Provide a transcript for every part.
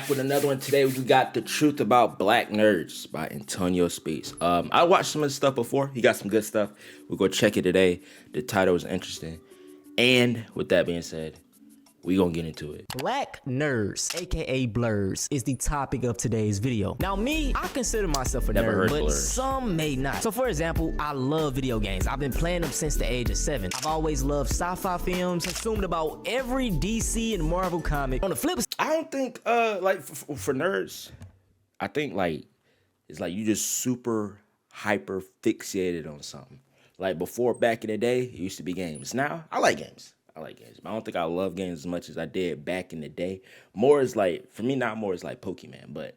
back with another one. Today we got The Truth About Black Nerds by Antonio Speaks. I watched some of his stuff before. He got some good stuff. We'll go check it today. The title was interesting. And with that being said, we gonna get into it. Black nerds, aka blurs, is the topic of today's video. Now me, I consider myself a nerd, but some may not. So for example, I love video games. I've been playing them since the age of 7. I've always loved sci-fi films, consumed about every DC and Marvel comic. On the flip side, I don't think, like, for nerds, I think, like, it's like you just super hyper fixated on something. Like, before, back in the day, it used to be games. Now, I like games. But I don't think I love games as much as I did back in the day. More is like, for me, not more is like Pokemon, but.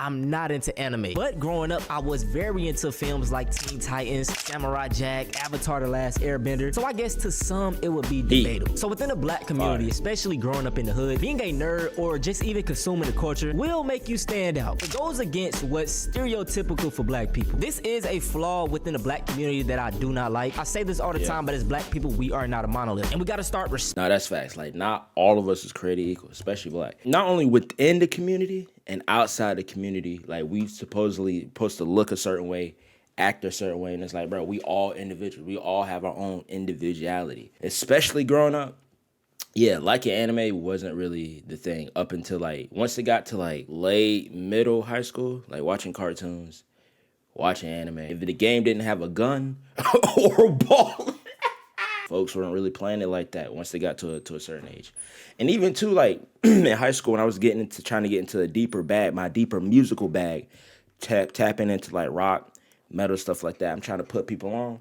I'm not into anime. But growing up, I was very into films like Teen Titans, Samurai Jack, Avatar The Last Airbender. So I guess to some, it would be debatable. So within the black community, especially growing up in the hood, being a nerd or just even consuming the culture will make you stand out. It goes against what's stereotypical for black people. This is a flaw within the black community that I do not like. I say this all the time, but as black people, we are not a monolith. And we gotta start. No, that's facts. Like, not all of us is created equal, especially black. Not only within the community and outside the community, like, we supposedly supposed to look a certain way, act a certain way, and it's like, bro, we all individuals. We all have our own individuality. Especially growing up, yeah, liking anime wasn't really the thing up until, like, once it got to, like, late, middle high school, like, watching cartoons, watching anime. If the game didn't have a gun or a ball, folks weren't really playing it like that once they got to a certain age. And even too, like, in high school, when I was trying to get into a deeper bag, my deeper musical bag, tapping into like rock, metal, stuff like that. I'm trying to put people on.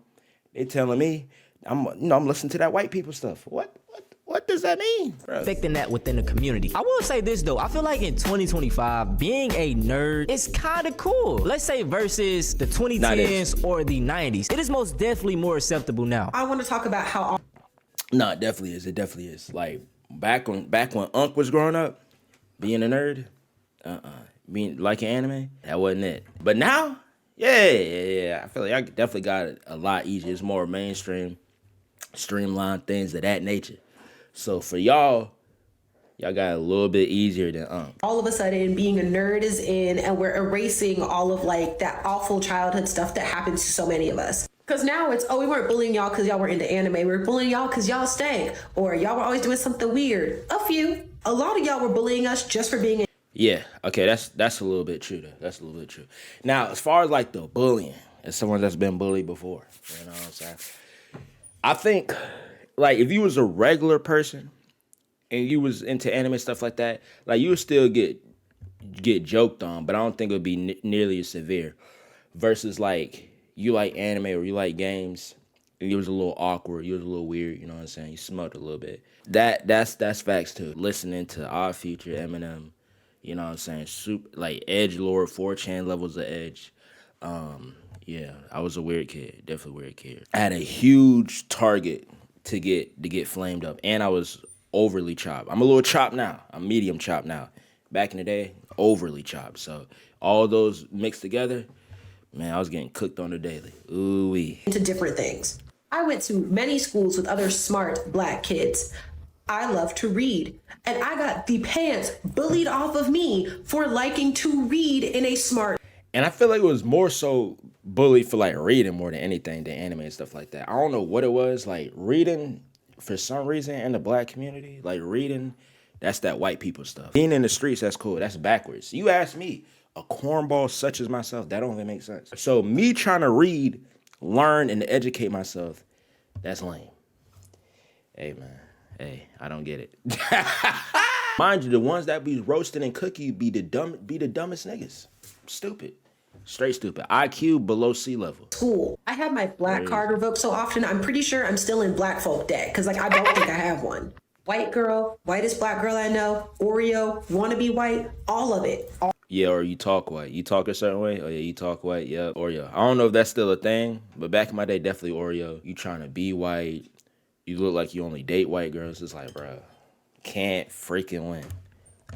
They telling me I'm listening to that white people stuff. What does that mean, bro? Affecting that within the community. I will say this though, I feel like in 2025, being a nerd is kind of cool. Let's say versus the 2010s or the 90s. It is most definitely more acceptable now. I want to talk about how. No, it definitely is. It definitely is. Like, back when Unc was growing up, being a nerd, being liking anime, that wasn't it. But now, yeah. I feel like I definitely got it a lot easier. It's more mainstream, streamlined things of that nature. So for y'all got it a little bit easier than all of a sudden being a nerd is in, and we're erasing all of like that awful childhood stuff that happens to so many of us. Because now it's, we weren't bullying y'all because y'all were into anime. We were bullying y'all because y'all stank, or y'all were always doing something weird. A lot of y'all were bullying us just for being. Yeah, okay, that's a little bit true though. That's a little bit true. Now, as far as like the bullying, as someone that's been bullied before, you know what I'm saying? I think, like, if you was a regular person and you was into anime stuff like that, like, you would still get joked on, but I don't think it would be nearly as severe. Versus, like, you like anime or you like games, and you was a little awkward, you was a little weird, you know what I'm saying? You smoked a little bit. That's facts too. Listening to Odd Future, Eminem, you know what I'm saying? Super, like, edgelord, 4chan levels of edge. Yeah, I was a weird kid, definitely a weird kid. I had a huge target to get flamed up, and I was overly chopped. I'm a little chopped now. I'm medium chopped now. Back in the day, overly chopped. So all those mixed together, man, I was getting cooked on the daily. Ooh-wee. Into different things. I went to many schools with other smart black kids. I love to read, and I got the pants bullied off of me for liking to read in a smart. And I feel like it was more so bullied for, like, reading more than anything than anime and stuff like that. I don't know what it was. Like, reading, for some reason, in the black community, like, reading, that's that white people stuff. Being in the streets, that's cool. That's backwards. You ask me, a cornball such as myself, that don't even make sense. So me trying to read, learn, and educate myself, that's lame. Hey, man. Hey, I don't get it. Mind you, the ones that be roasting and cookie be the dumbest niggas. Stupid. Straight stupid. IQ below sea level. School. I had my black card revoked so often, I'm pretty sure I'm still in black folk debt, because, like, I don't think I have one. White girl, whitest black girl I know, Oreo, wanna be white, all of it. Yeah, or you talk white. You talk a certain way? Oh, yeah, you talk white. Yeah, Oreo. I don't know if that's still a thing, but back in my day, definitely Oreo. You trying to be white. You look like you only date white girls. It's like, bro, can't freaking win.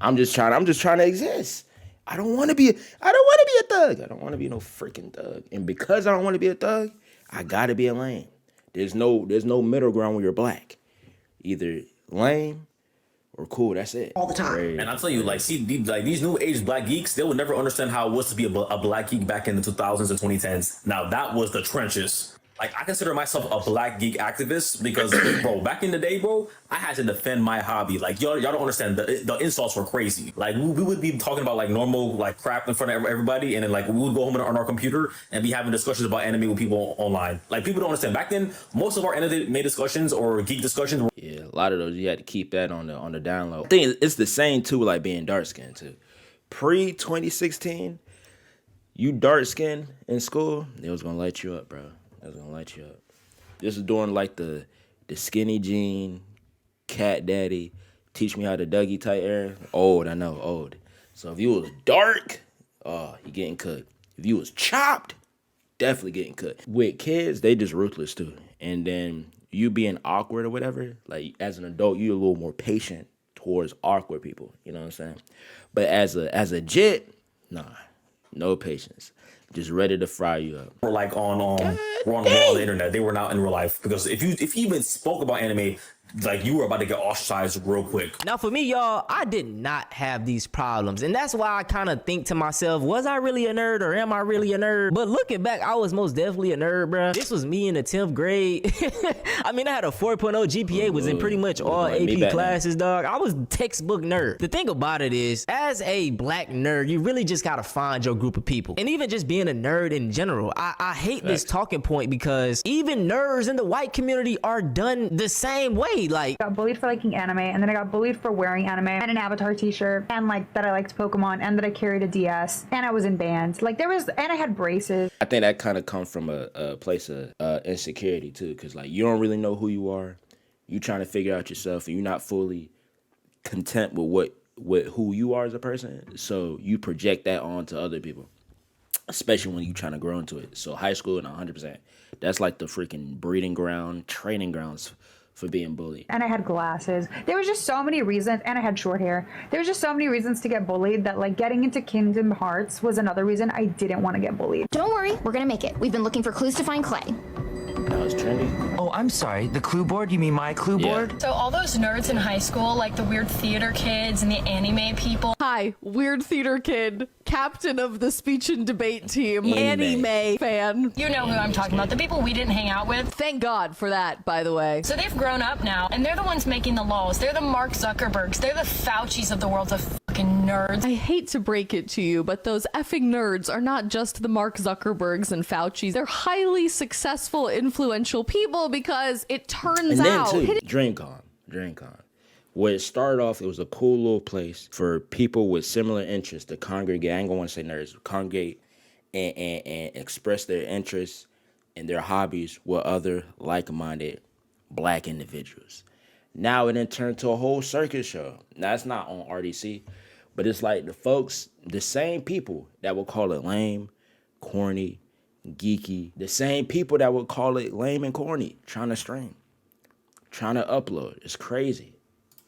I'm just trying to exist. I don't want to be a thug. I don't want to be no freaking thug. And because I don't want to be a thug, I got to be a lame. There's no middle ground when you're black. Either lame or cool. That's it. All the time. Crazy. And I'll tell you, like, see, these new age black geeks, they would never understand how it was to be a black geek back in the 2000s and 2010s. Now, that was the trenches. Like, I consider myself a black geek activist because, bro, back in the day, bro, I had to defend my hobby. Like, y'all don't understand. The insults were crazy. Like, we would be talking about, like, normal, like, crap in front of everybody, and then, like, we would go home on our computer and be having discussions about anime with people online. Like, people don't understand. Back then, most of our anime discussions or geek discussions were... Yeah, a lot of those, you had to keep that on the download. I think it's the same, too, like being dark-skinned, too. Pre-2016, you dark-skinned in school, they was going to light you up, bro. I was gonna light you up. This is during like the skinny jean, cat daddy, teach me how to Dougie type era. Old, I know, old. So if you was dark, oh, you getting cooked. If you was chopped, definitely getting cooked. With kids, they just ruthless too. And then you being awkward or whatever, like as an adult, you're a little more patient towards awkward people. You know what I'm saying? But as a jit, nah, no patience. Just ready to fry you up. Were like on the internet. They were not in real life because if you even spoke about anime, like you were about to get ostracized real quick. Now for me, y'all, I did not have these problems. And that's why I kind of think to myself, was I really a nerd or am I really a nerd? But looking back, I was most definitely a nerd, bruh. This was me in the 10th grade. I mean, I had a 4.0 GPA, was in pretty much all AP classes, dog. I was textbook nerd. The thing about it is, as a black nerd, you really just gotta find your group of people. And even just being a nerd in general, I hate this talking point because even nerds in the white community are done the same way. Like, I got bullied for liking anime, and then I got bullied for wearing anime and an Avatar t-shirt, and like that I liked Pokemon, and that I carried a DS, and I was in bands. Like and I had braces. I think that kind of comes from a place of insecurity too, because like you don't really know who you are. You trying to figure out yourself, and you're not fully content with who you are as a person. So you project that onto other people, especially when you trying to grow into it. So high school, and 100%, that's like the freaking breeding ground, training grounds for being bullied. And I had glasses. There was just so many reasons, and I had short hair. There was just so many reasons to get bullied that like getting into Kingdom Hearts was another reason I didn't want to get bullied. Don't worry, we're gonna make it. We've been looking for clues to find Clay. That was trendy. Oh, I'm sorry. The clue board? You mean my clue board? So all those nerds in high school, like the weird theater kids and the anime people. Hi, weird theater kid, captain of the speech and debate team, anime fan. You know who I'm talking about, the people we didn't hang out with. Thank God for that, by the way. So they've grown up now, and they're the ones making the laws. They're the Mark Zuckerbergs. They're the Faucis of the world of fucking nerds. I hate to break it to you, but those effing nerds are not just the Mark Zuckerbergs and Faucis. They're highly successful, influential people because it turns out... And then too, DreamCon. Where it started off, it was a cool little place for people with similar interests to congregate. I ain't gonna want to say nerds, congregate and express their interests and their hobbies with other like-minded black individuals. Now it then turned to a whole circus show. Now it's not on RDC, but it's like the folks, the same people that would call it lame, corny, geeky, the same people that would call it lame and corny, trying to stream, trying to upload. It's crazy.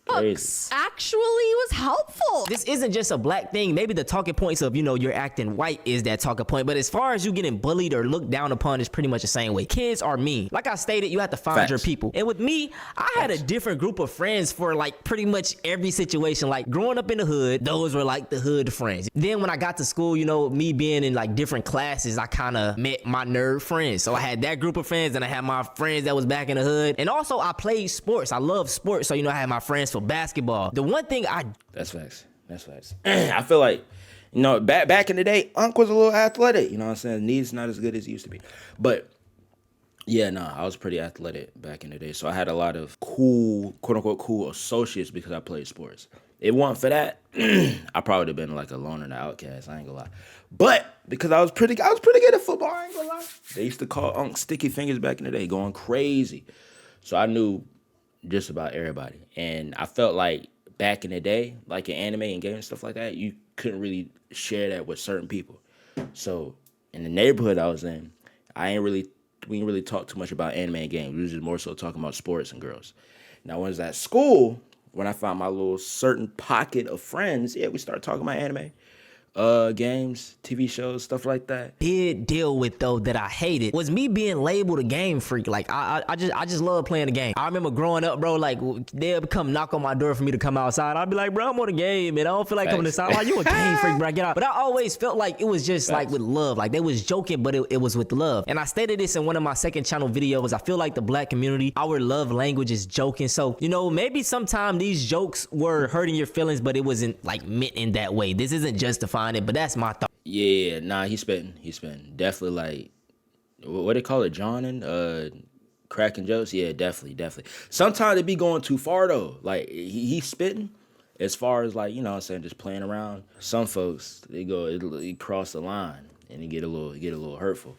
Books actually was helpful. This isn't just a black thing. Maybe the talking points of, you're acting white is that talking point. But as far as you getting bullied or looked down upon, it's pretty much the same way. Kids are mean. Like I stated, you have to find your people. And with me, I had a different group of friends for like pretty much every situation. Like growing up in the hood, those were like the hood friends. Then when I got to school, me being in like different classes, I kind of met my nerd friends. So I had that group of friends, and I had my friends that was back in the hood. And also I played sports. I love sports. So, I had my friends for basketball. The one thing That's facts. I feel like, back in the day, Unc was a little athletic. You know what I'm saying? Knees not as good as he used to be. But, I was pretty athletic back in the day. So I had a lot of cool, quote-unquote cool associates because I played sports. If it wasn't for that, I probably would have been like a loner and an outcast. I ain't gonna lie. But because I was pretty good at football, I ain't gonna lie. They used to call Unc Sticky Fingers back in the day, going crazy. So I knew just about everybody. And I felt like back in the day, like in anime and games and stuff like that, you couldn't really share that with certain people. So in the neighborhood I was in, we didn't really talk too much about anime and games. We was just more so talking about sports and girls. Now when I was at school, when I found my little certain pocket of friends, we started talking about anime. games, TV shows, stuff like that. Did deal with though that I hated was me being labeled a game freak. Like I just love playing the game. I remember growing up, bro, like they'll come knock on my door for me to come outside. I'd be like, bro, I'm on the game and I don't feel like coming inside. Like, you a game freak, bro, get out. But I always felt like it was just like with love. Like they was joking, but it was with love. And I stated this in one of my second channel videos. I feel like the black community, our love language is joking. So, you know, maybe sometime these jokes were hurting your feelings, but it wasn't like meant in that way. This isn't justifying it, but that's my thought. Yeah, nah, he's spitting. Definitely like, what they call it, John and cracking jokes. Yeah, definitely. Sometimes it be going too far though. Like he's spitting as far as like, you know what I'm saying, just playing around. Some folks, it cross the line and it get a little hurtful.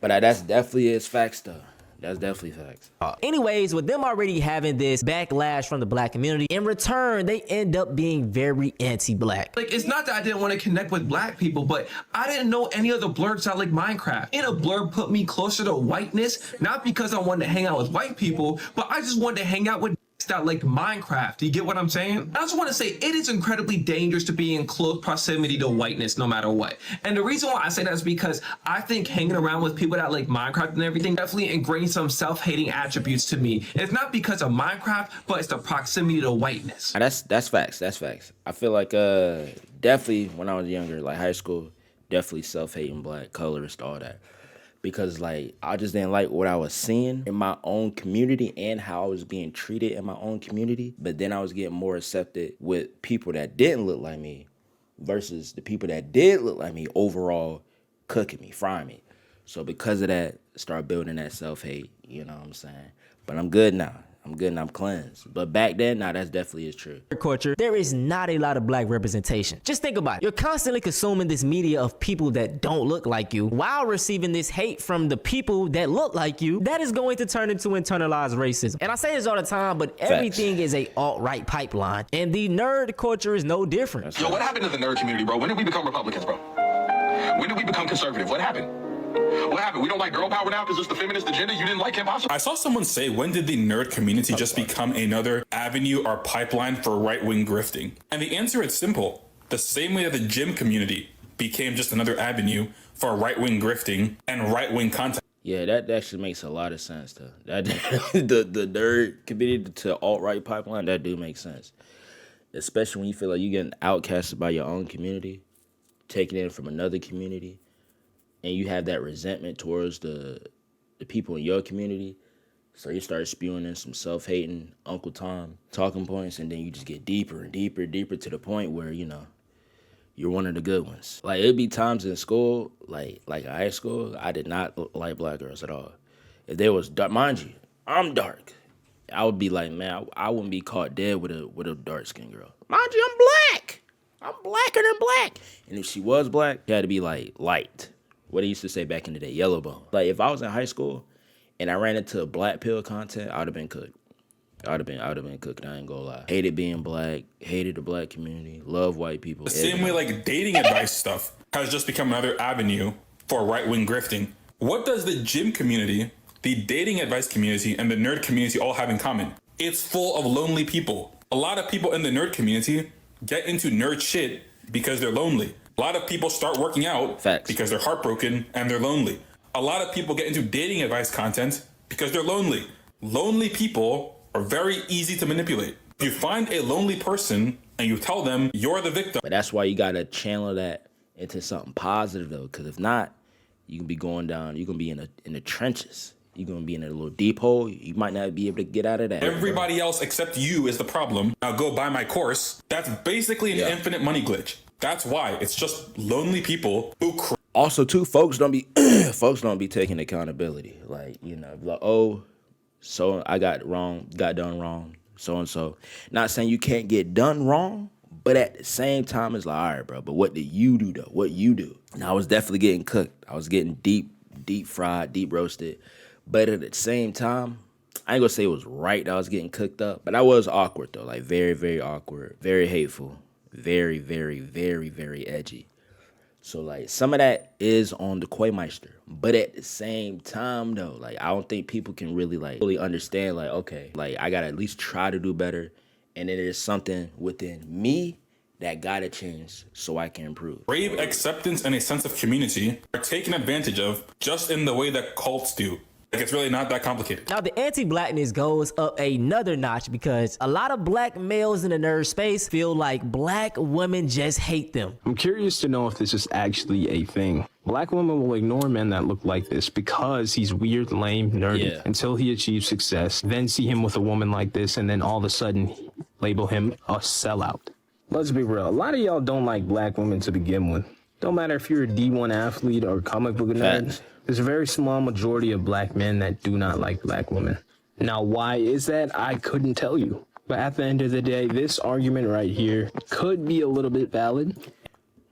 But that's definitely facts though. That's definitely facts. Anyways, with them already having this backlash from the black community, in return, they end up being very anti-black. Like, it's not that I didn't want to connect with black people, but I didn't know any other blurbs that like Minecraft. And a blurb put me closer to whiteness, not because I wanted to hang out with white people, but I just wanted to hang out with that like Minecraft. Do you get what I'm saying? I just want to say it is incredibly dangerous to be in close proximity to whiteness no matter what. And the reason why I say that is because I think hanging around with people that like Minecraft and everything definitely ingrained some self-hating attributes to me. And it's not because of Minecraft, but it's the proximity to whiteness. That's facts. I feel like definitely when I was younger, like high school, definitely self-hating, black, colorist, all that. Because like I just didn't like what I was seeing in my own community and how I was being treated in my own community. But then I was getting more accepted with people that didn't look like me versus the people that did look like me overall cooking me, frying me. So because of that, start building that self-hate, you know what I'm saying? But I'm good now. I'm cleansed. But back then, nah, that's definitely is true. Culture, there is not a lot of black representation. Just think about it. You're constantly consuming this media of people that don't look like you while receiving this hate from the people that look like you. That is going to turn into internalized racism. And I say this all the time, but everything is a alt-right pipeline. And the nerd culture is no different. Yo, what happened to the nerd community, bro? When did we become Republicans, bro? When did we become conservative? What happened? What happened? We don't like girl power now because it's the feminist agenda? You didn't like him also? I saw someone say, when did the nerd community just become another avenue or pipeline for right-wing grifting? And the answer is simple. The same way that the gym community became just another avenue for right-wing grifting and right-wing content. Yeah, that actually makes a lot of sense though. That the nerd community to alt-right pipeline, that do make sense. Especially when you feel like you're getting outcasted by your own community, taken in from another community. And you have that resentment towards the people in your community. So you start spewing in some self-hating Uncle Tom talking points, and then you just get deeper and deeper to the point where, you know, you're one of the good ones. Like, it'd be times in school, like high school, I did not like black girls at all. If they was dark, mind you, I'm dark. I would be like, man, I wouldn't be caught dead with a dark-skinned girl. Mind you, I'm black. I'm blacker than black. And if she was black, she had to be, like, light. What they used to say back in the day, yellow bone. Like, if I was in high school and I ran into black pill content, I would have been cooked. I would have been cooked, I ain't gonna lie. Hated being black, hated the black community, love white people. The same way like dating advice stuff has just become another avenue for right-wing grifting. What does the gym community, the dating advice community, and the nerd community all have in common? It's full of lonely people. A lot of people in the nerd community get into nerd shit because they're lonely. A lot of people start working out because they're heartbroken and they're lonely. A lot of people get into dating advice content because they're lonely. Lonely people are very easy to manipulate. If you find a lonely person and you tell them you're the victim. But that's why you gotta channel that into something positive though, because if not, you can be going down, you're gonna be in the trenches. You're gonna be in a little deep hole. You might not be able to get out of that. Everybody else except you is the problem. Now go buy my course. That's basically an infinite money glitch. That's why it's just lonely people who. Also, too, folks don't be taking accountability. Like, you know, like, oh, so I got done wrong, so and so. Not saying you can't get done wrong, but at the same time, it's like, all right, bro. But what did you do though? What you do? And I was definitely getting cooked. I was getting deep fried, deep roasted. But at the same time, I ain't gonna say it was right that I was getting cooked up, but I was awkward though, like very, very awkward, very hateful. Very, very, very, very edgy. So, like, some of that is on the Quaymeister. But at the same time, though, like, I don't think people can really, like, fully understand, like, okay, like, I gotta at least try to do better. And then there's something within me that gotta change so I can improve. Brave acceptance and a sense of community are taken advantage of just in the way that cults do. Like, it's really not that complicated. Now, the anti-blackness goes up another notch because a lot of black males in the nerd space feel like black women just hate them. I'm curious to know if this is actually a thing. Black women will ignore men that look like this because he's weird, lame, nerdy, until he achieves success. Then see him with a woman like this, and then all of a sudden label him a sellout. Let's be real. A lot of y'all don't like black women to begin with. Don't matter if you're a D1 athlete or comic book nerd. There's a very small majority of black men that do not like black women. Now, why is that? I couldn't tell you. But at the end of the day, this argument right here could be a little bit valid.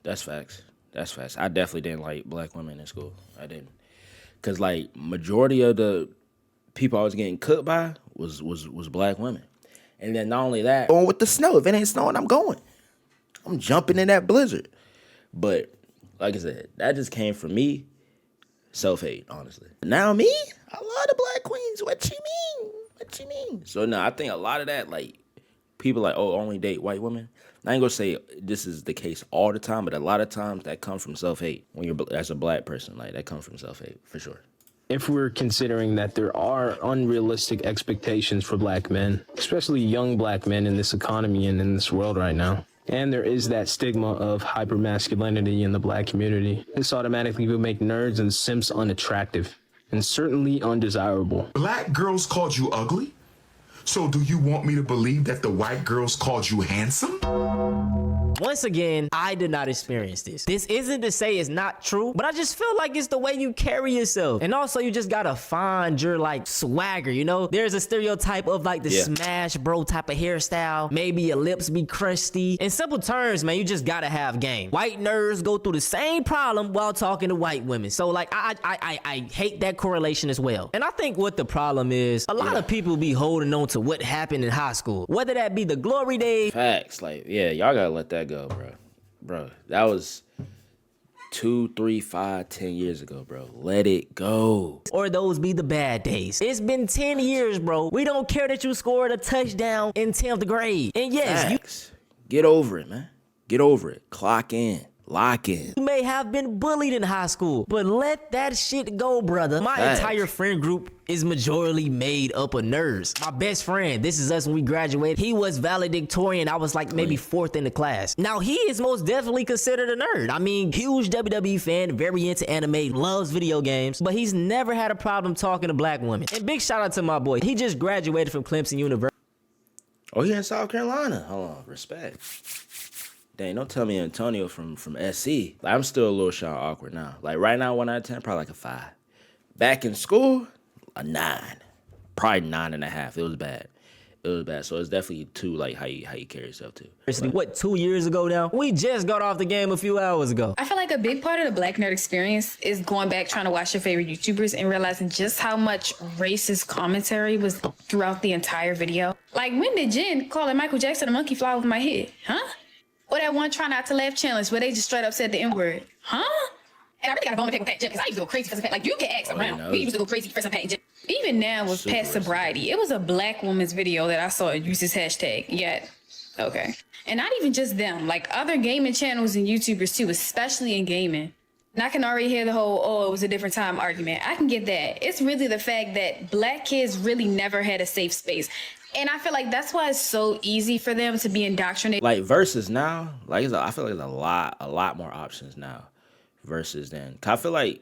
That's facts. That's facts. I definitely didn't like black women in school. I didn't. Because, like, majority of the people I was getting cooked by was black women. And then not only that, going with the snow. If it ain't snowing, I'm going. I'm jumping in that blizzard. But, like I said, that just came from me. Self-hate, honestly. Now me, I love the black queens. What you mean? What you mean? So no, I think a lot of that, like, people like, oh, only date white women. I ain't gonna say this is the case all the time, but a lot of times that comes from self-hate. When you're as a black person, like, that comes from self-hate for sure. If we're considering that there are unrealistic expectations for black men, especially young black men in this economy and in this world right now, and there is that stigma of hypermasculinity in the black community, this automatically will make nerds and simps unattractive and certainly undesirable. Black girls called you ugly? So do you want me to believe that the white girls called you handsome? Once again, I did not experience this. This isn't to say it's not true, but I just feel like it's the way you carry yourself. And also, you just gotta find your, like, swagger, you know? There's a stereotype of, like, the smash bro type of hairstyle. Maybe your lips be crusty. In simple terms, man, you just gotta have game. White nerds go through the same problem while talking to white women. So, like, I hate that correlation as well. And I think what the problem is, a lot of people be holding on to what happened in high school. Whether that be the glory days. Facts. Like, yeah, y'all gotta let that go, bro. That was 2, 3, 5, 10 years ago, bro. Let it go. Or those be the bad days. It's been 10 years, bro. We don't care that you scored a touchdown in 10th grade. And yes, get over it, man. Get over it. Clock in. Lock in. You may have been bullied in high school, but let that shit go, brother. My entire friend group is majorly made up of nerds. My best friend, this is us when we graduated, he was valedictorian. I was like maybe 4th in the class. Now, he is most definitely considered a nerd. I mean, huge WWE fan, very into anime, loves video games, but he's never had a problem talking to black women. And big shout out to my boy. He just graduated from Clemson University. Oh, he in South Carolina. Hold on, respect. Dang, don't tell me Antonio from SC. Like, I'm still a little shy awkward now. Like, right now, 1 out of 10, probably like a 5. Back in school, a 9. Probably 9.5. It was bad. It was bad. So it's definitely 2, like, how you carry yourself too. What, 2 years ago now? We just got off the game a few hours ago. I feel like a big part of the black nerd experience is going back, trying to watch your favorite YouTubers and realizing just how much racist commentary was throughout the entire video. Like, when did Jen call Michael Jackson a monkey fly over my head? Huh? Or that one try not to laugh challenge where they just straight up said the N-word. Huh? And I really got a bone to pick with that Jen, because I used to go crazy for some like, you can ask around. We used to go crazy for some Jen. Even now with past sobriety, it was a black woman's video that I saw use this hashtag. Yet, okay. And not even just them, like other gaming channels and YouTubers too, especially in gaming. And I can already hear the whole, oh, it was a different time argument. I can get that. It's really the fact that black kids really never had a safe space. And I feel like that's why it's so easy for them to be indoctrinated. Like, versus now, like, I feel like there's a lot more options now versus then. I feel like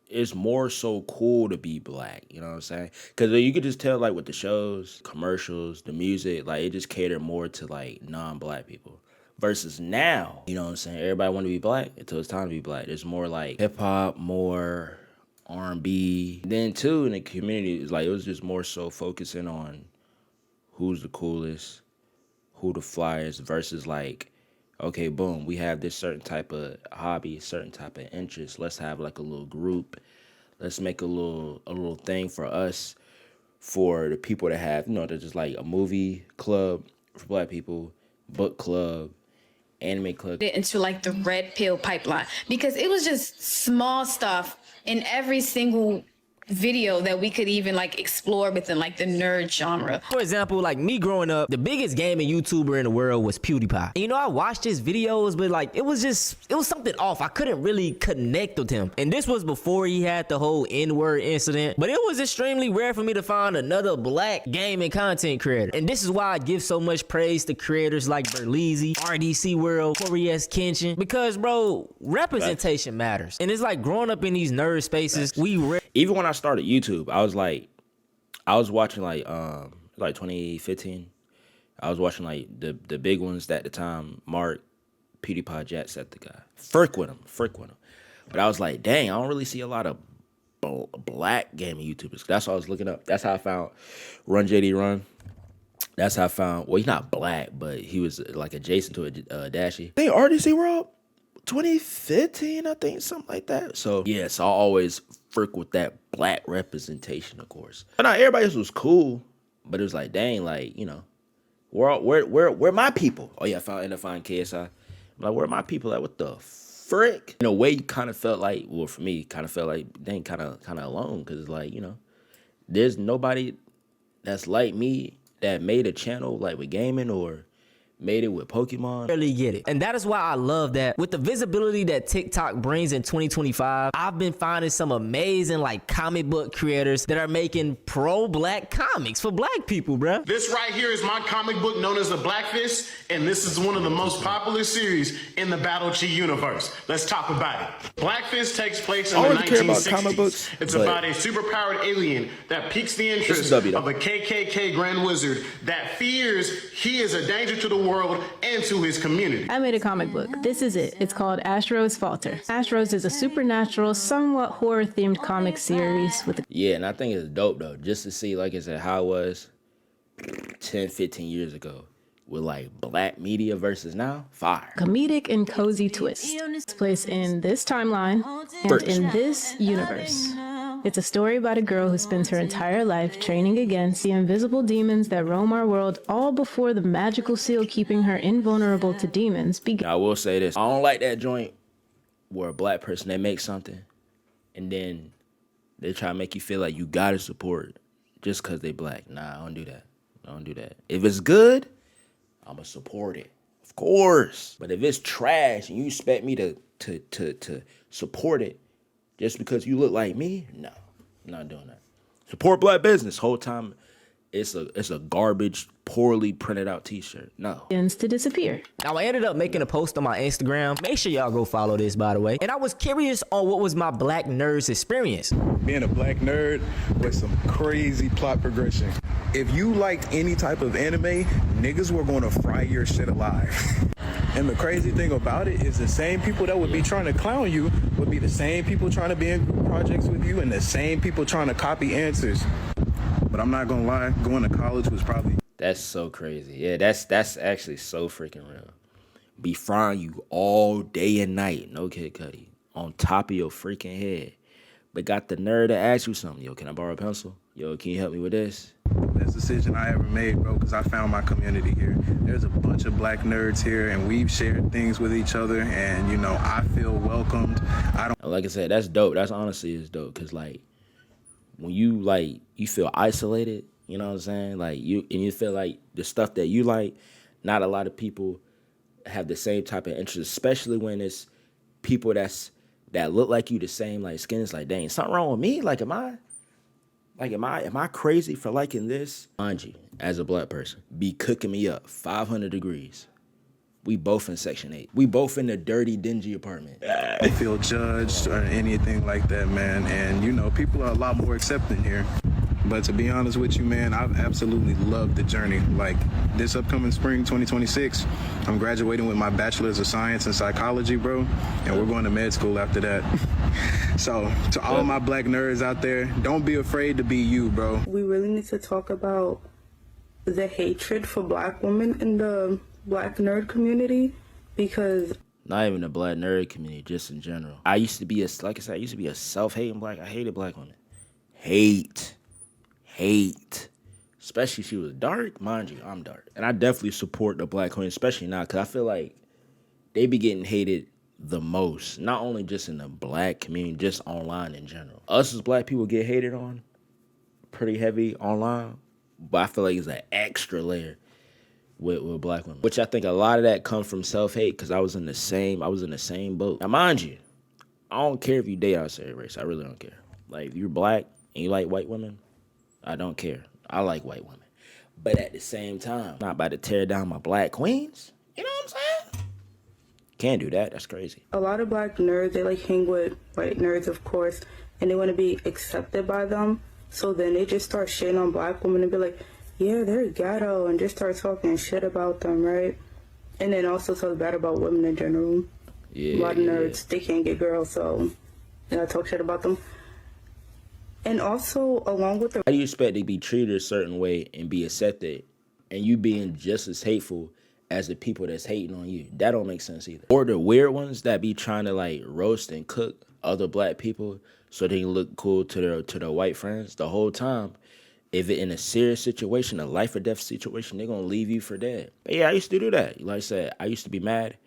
it's more so cool to be black, you know what I'm saying? Because you could just tell, like, with the shows, commercials, the music, like, it just catered more to, like, non-black people. Versus now, you know what I'm saying? Everybody want to be black until it's time to be black. There's more, like, hip-hop, more R&B. Then, too, in the community, it's like, it was just more so focusing on who's the coolest, who the flyers, versus like, okay, boom, we have this certain type of hobby, certain type of interest. Let's have like a little group. Let's make a little thing for us, for the people that have, you know, they're just like a movie club for black people, book club, anime club. Into like the red pill pipeline, because it was just small stuff in every single video that we could even like explore within like the nerd genre. For example, like me growing up, the biggest gaming YouTuber in the world was PewDiePie. And, you know, I watched his videos, but like it was something off. I couldn't really connect with him. And this was before he had the whole N-word incident. But it was extremely rare for me to find another black gaming content creator. And this is why I give so much praise to creators like Berleezy, RDC World, Corey S. Kenshin, because bro, representation matters. And it's like growing up in these nerd spaces, even when I started YouTube, I was watching like 2015. I was watching like the big ones at the time, Mark, PewDiePie, Jack Set the guy. Frick with him. But I was like, dang, I don't really see a lot of black gaming YouTubers. That's what I was looking up. That's how I found Run JD Run. That's how I found, well, he's not black, but he was like adjacent to a Dashie. I think RDC World 2015, I think, something like that. So yeah, so I always frick with that black representation, of course. But not everybody else was cool, but it was like, dang, like, you know, where my people? Oh yeah, I ended up finding KSI. I'm like, where are my people at? What the frick? In a way, you kind of felt like, well, for me, kind of felt like, dang, kind of alone, because like, you know, there's nobody that's like me that made a channel like with gaming or made it with Pokemon. Really get it. And that is why I love that with the visibility that TikTok brings in 2025, I've been finding some amazing like comic book creators that are making pro-black comics for black people, bruh. This right here is my comic book known as the Black Fist, and this is one of the most popular series in the Battle Chi universe. Let's talk about it. Black Fist takes place in the 1960s. It's about a superpowered alien that piques the interest of a KKK Grand Wizard that fears he is a danger to the world and to his community. I made a comic book. This is it. It's called Astro's Falter. Astro's is a supernatural, somewhat horror-themed comic series with yeah, and I think it's dope though, just to see, like I said, how it was 10, 15 years ago with like black media versus now, fire. Comedic and cozy twist. It's placed in this timeline and in this universe. It's a story about a girl who spends her entire life training against the invisible demons that roam our world, all before the magical seal keeping her invulnerable to demons began. I will say this. I don't like that joint where a black person, they make something and then they try to make you feel like you gotta support it just because they black. Nah, I don't do that. I don't do that. If it's good, I'ma support it. Of course. But if it's trash and you expect me to support it just because you look like me, no, I'm not doing that. Support black business. Whole time it's a garbage, poorly printed out t-shirt. No. Begins to disappear. Now I ended up making a post on my Instagram. Make sure y'all go follow this, by the way. And I was curious on what was my black nerd's experience. Being a black nerd with some crazy plot progression. If you liked any type of anime, niggas were gonna fry your shit alive. And the crazy thing about it is the same people that would be trying to clown you would be the same people trying to be in group projects with you and the same people trying to copy answers. But I'm not gonna lie, going to college was probably... That's so crazy. Yeah, that's actually so freaking real. Be frying you all day and night, no Kid Cudi, on top of your freaking head. But got the nerve to ask you something. Yo, can I borrow a pencil? Yo, can you help me with this? Best decision I ever made, bro, because I found my community here. There's a bunch of black nerds here, and we've shared things with each other, and, you know, I feel welcomed. Like I said, that's dope. That's honestly is dope, because, like, when you, like, you feel isolated, you know what I'm saying? Like, you feel like the stuff that you like, not a lot of people have the same type of interest, especially when it's people that look like you the same, like, skin. It's like, dang, something wrong with me? Like, am I crazy for liking this? Anji, as a black person, be cooking me up 500 degrees. We both in Section 8. We both in the dirty, dingy apartment. I don't feel judged or anything like that, man. And, you know, people are a lot more accepting here. But to be honest with you, man, I've absolutely loved the journey. Like, this upcoming spring, 2026, I'm graduating with my Bachelor's of Science in Psychology, bro. And we're going to med school after that. So, to all my black nerds out there, don't be afraid to be you, bro. We really need to talk about the hatred for black women in the black nerd community, because... Not even the black nerd community, just in general. I used to be a self-hating black. I hated black women. Hate. Especially if she was dark. Mind you, I'm dark. And I definitely support the black women, especially now, because I feel like they be getting hated the most, not only just in the black community, just online in general. Us as black people get hated on pretty heavy online, but I feel like it's an extra layer with black women, which I think a lot of that comes from self-hate, because I was in the same boat. Now, mind you, I don't care if you date outside race. I really don't care. Like, if you're black and you like white women, I don't care. I like white women. But at the same time, I'm not about to tear down my black queens. You know what I'm saying? Can't do that. That's crazy. A lot of black nerds, they like hang with white nerds, of course, and they want to be accepted by them. So then they just start shitting on black women and be like, yeah, they're ghetto, and just start talking shit about them, right? And then also talk bad about women in general. Yeah, a lot of nerds, they can't get girls, so talk shit about them. And also, along with the... How do you expect to be treated a certain way and be accepted, and you being just as hateful as the people that's hating on you? That don't make sense either. Or the weird ones that be trying to like roast and cook other black people so they can look cool to their white friends the whole time. If it in a serious situation, a life or death situation, they're gonna leave you for dead. But yeah, I used to do that. Like I said, I used to be mad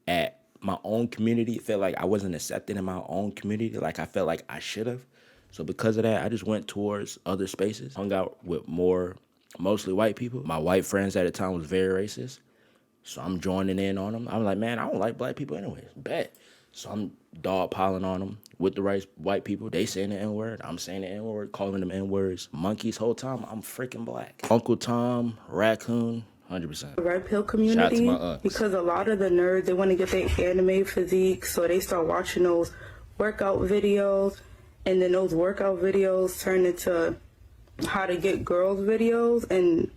at my own community. It felt like I wasn't accepted in my own community. Like I felt like I should have. So because of that, I just went towards other spaces, hung out with mostly white people. My white friends at the time was very racist. So I'm joining in on them. I'm like, man, I don't like black people anyways. Bet. So I'm dog piling on them with the right white people. They saying the N-word. I'm saying the N-word, calling them N-words. Monkeys whole time. I'm freaking black. Uncle Tom, Raccoon, 100%. The red pill community, because a lot of the nerds, they want to get their anime physique, so they start watching those workout videos, and then those workout videos turn into how to get girls videos, and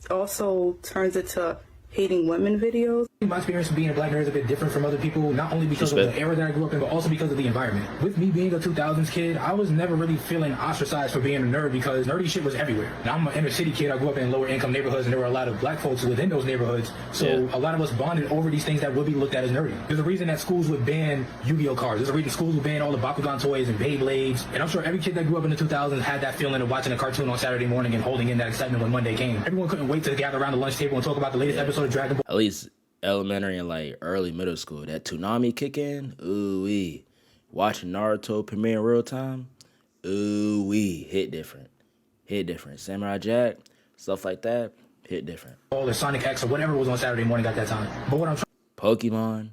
also turns into hating women videos. My experience of being a black nerd is a bit different from other people, not only because of the era that I grew up in, but also because of the environment. With me being a 2000s kid, I was never really feeling ostracized for being a nerd because nerdy shit was everywhere. Now I'm an inner city kid. I grew up in lower income neighborhoods, and there were a lot of black folks within those neighborhoods. So a lot of us bonded over these things that would be looked at as nerdy. There's a reason that schools would ban Yu-Gi-Oh cards. There's a reason schools would ban all the Bakugan toys and Beyblades. And I'm sure every kid that grew up in the 2000s had that feeling of watching a cartoon on Saturday morning and holding in that excitement when Monday came. Everyone couldn't wait to gather around the lunch table and talk about the latest episode of Dragon Ball. At least elementary and like early middle school, that Toonami kick in, ooh-wee. Watching Naruto premiere in real time, ooh-wee, hit different. Samurai Jack, stuff like that, hit different. Or Sonic X or whatever was on Saturday morning at that time. But what I'm Pokemon,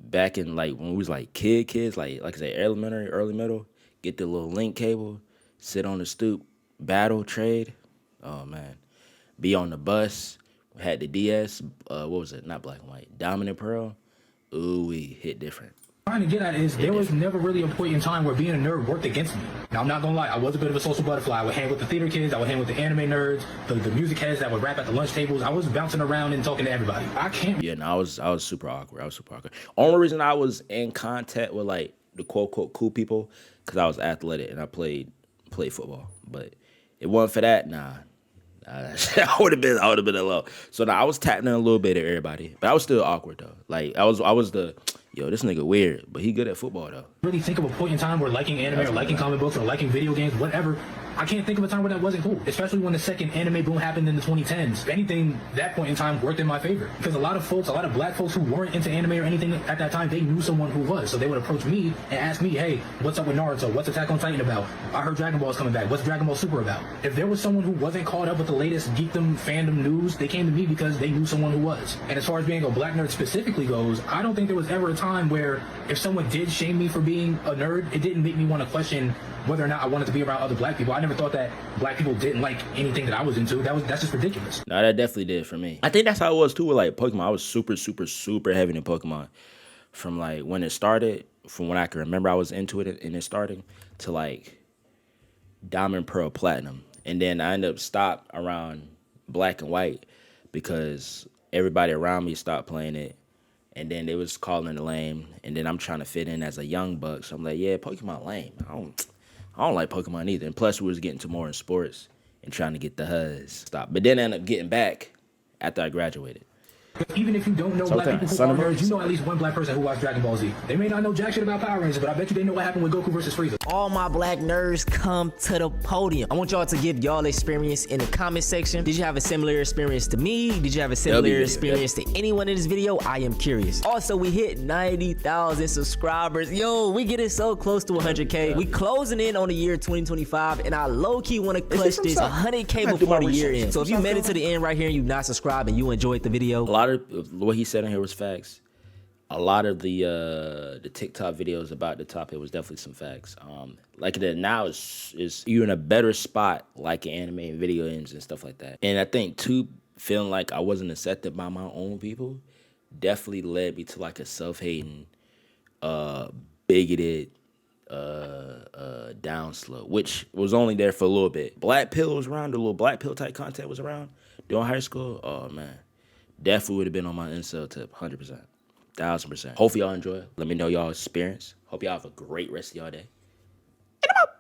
back in like when we was like kids, like I said, elementary, early middle, get the little link cable, sit on the stoop, battle, trade. Oh man. Be on the bus. Had the DS, what was it? Not black and white. Dominant Pearl. Ooh, we hit different. Trying to get at is there was never really a point in time where being a nerd worked against me. Now I'm not gonna lie, I was a bit of a social butterfly. I would hang with the theater kids, I would hang with the anime nerds, the music heads that would rap at the lunch tables. I was bouncing around and talking to everybody. I can't. Yeah, no, I was super awkward. Only reason I was in contact with like the quote unquote cool people because I was athletic and I played football. But it wasn't for that, nah. I would have been alone. So now I was tapping in a little bit at everybody, but I was still awkward though. Like I was the this nigga weird, but he good at football though. Really think of a point in time where liking anime or liking comic books or liking video games, whatever. I can't think of a time where that wasn't cool, especially when the second anime boom happened in the 2010s. If anything, that point in time worked in my favor because a lot of black folks who weren't into anime or anything at that time, they knew someone who was. So they would approach me and ask me, hey, what's up with Naruto? What's Attack on Titan about? I heard Dragon Ball is coming back. What's Dragon Ball Super about? If there was someone who wasn't caught up with the latest geekdom fandom news, they came to me because they knew someone who was. And as far as being a black nerd specifically goes, I don't think there was ever a time where if someone did shame me for being a nerd, it didn't make me want to question whether or not I wanted to be around other black people. I never thought that black people didn't like anything that I was into. That's just ridiculous. No, that definitely did for me. I think that's how it was too with like Pokemon. I was super heavy into Pokemon from like when it started, from when I can remember I was into it and it starting to like Diamond, Pearl, Platinum. And then I ended up stopped around Black and White because everybody around me stopped playing it. And then they was calling it lame. And then I'm trying to fit in as a young buck. So I'm like, yeah, Pokemon lame. I don't like Pokemon either. And plus we was getting to more in sports and trying to get the huzz. Stop. But then I ended up getting back after I graduated. Even if you don't know black people who are nerds, you know at least one black person who watched Dragon Ball Z. They may not know jack shit about Power Rangers, but I bet you they know what happened with Goku versus Frieza. All my black nerds, come to the podium. I want y'all to give y'all experience in the comment section. Did you have a similar experience to me? Did you have a similar experience to anyone in this video? I am curious. Also, we hit 90,000 subscribers. Yo, we getting so close to 100K. We closing in on the year 2025, and I low-key want to clutch this 100K before the year ends. So if you made it to the end right here and you not subscribed and you enjoyed the video, a lot of what he said on here was facts. A lot of the TikTok videos about the topic was definitely some facts. Like that now is you're in a better spot like in anime and video games and stuff like that. And I think too, feeling like I wasn't accepted by my own people definitely led me to like a self-hating, bigoted, downslope, which was only there for a little bit. Black Pill was around, the little Black Pill type content was around during high school. Oh man, definitely would have been on my incel tip, 100%, 1000%. Hopefully y'all enjoy it. Let me know y'all experience. Hope y'all have a great rest of y'all day.